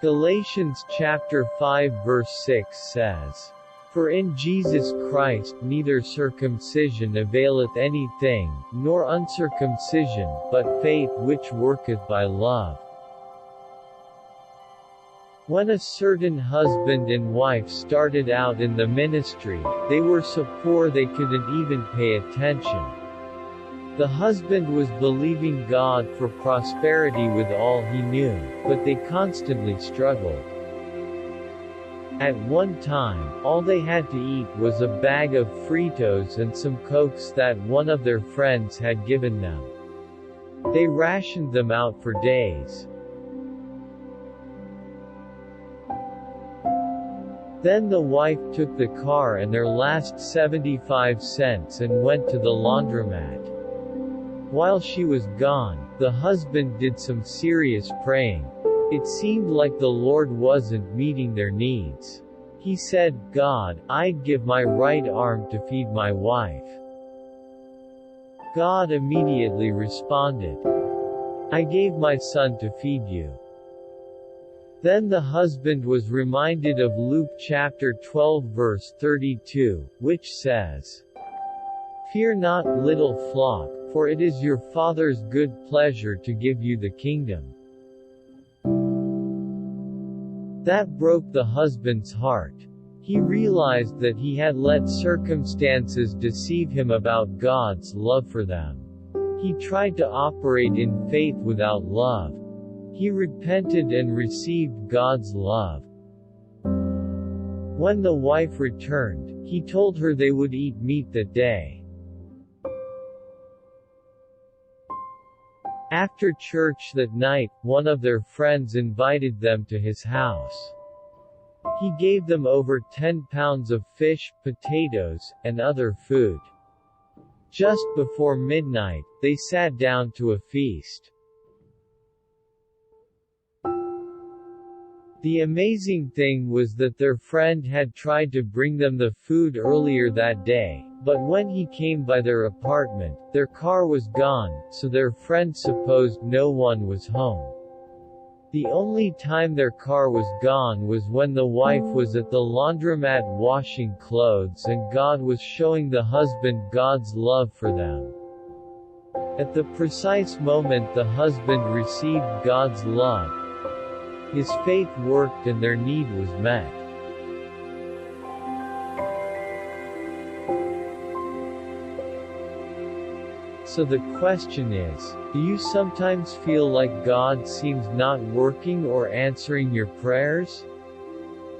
Galatians chapter 5 verse 6 says, "For in Jesus Christ neither circumcision availeth anything, nor uncircumcision, but faith which worketh by love." When a certain husband and wife started out in the ministry, they were so poor they couldn't even pay attention. The husband was believing God for prosperity with all he knew, but they constantly struggled. At one time, all they had to eat was a bag of Fritos and some Cokes that one of their friends had given them. They rationed them out for days. Then the wife took the car and their last 75 cents and went to the laundromat. While she was gone, the husband did some serious praying. It seemed like the Lord wasn't meeting their needs. He said, "God, I'd give my right arm to feed my wife." God immediately responded, "I gave my son to feed you." Then the husband was reminded of Luke chapter 12 verse 32, which says, "Fear not, little flock, for it is your Father's good pleasure to give you the kingdom." That broke the husband's heart. He realized that he had let circumstances deceive him about God's love for them. He tried to operate in faith without love. He repented and received God's love. When the wife returned, he told her they would eat meat that day. After church that night, one of their friends invited them to his house. He gave them over 10 pounds of fish, potatoes, and other food. Just before midnight, they sat down to a feast. The amazing thing was that their friend had tried to bring them the food earlier that day, but when he came by their apartment, their car was gone, so their friend supposed no one was home. The only time their car was gone was when the wife was at the laundromat washing clothes and God was showing the husband God's love for them. At the precise moment the husband received God's love, his faith worked and their need was met. So the question is, do you sometimes feel like God seems not working or answering your prayers?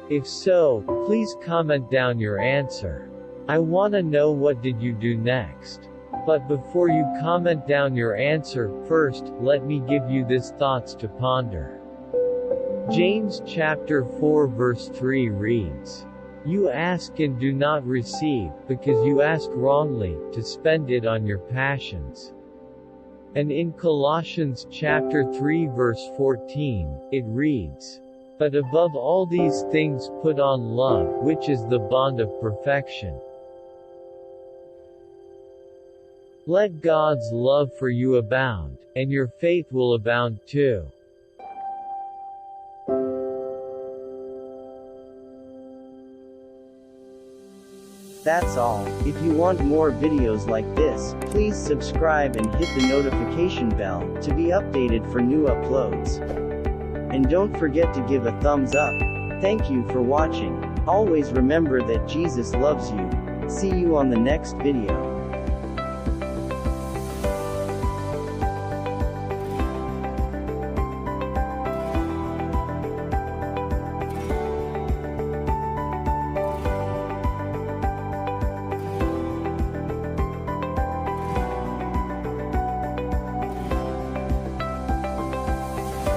If so, please comment down your answer. I wanna know what did you do next. But before you comment down your answer, first, let me give you these thoughts to ponder. James chapter 4 verse 3 reads, "You ask and do not receive, because you ask wrongly, to spend it on your passions." And in Colossians chapter 3 verse 14, it reads, "But above all these things put on love, which is the bond of perfection." Let God's love for you abound, and your faith will abound too. That's all. If you want more videos like this, please subscribe and hit the notification bell to be updated for new uploads. And don't forget to give a thumbs up. Thank you for watching. Always remember that Jesus loves you. See you on the next video.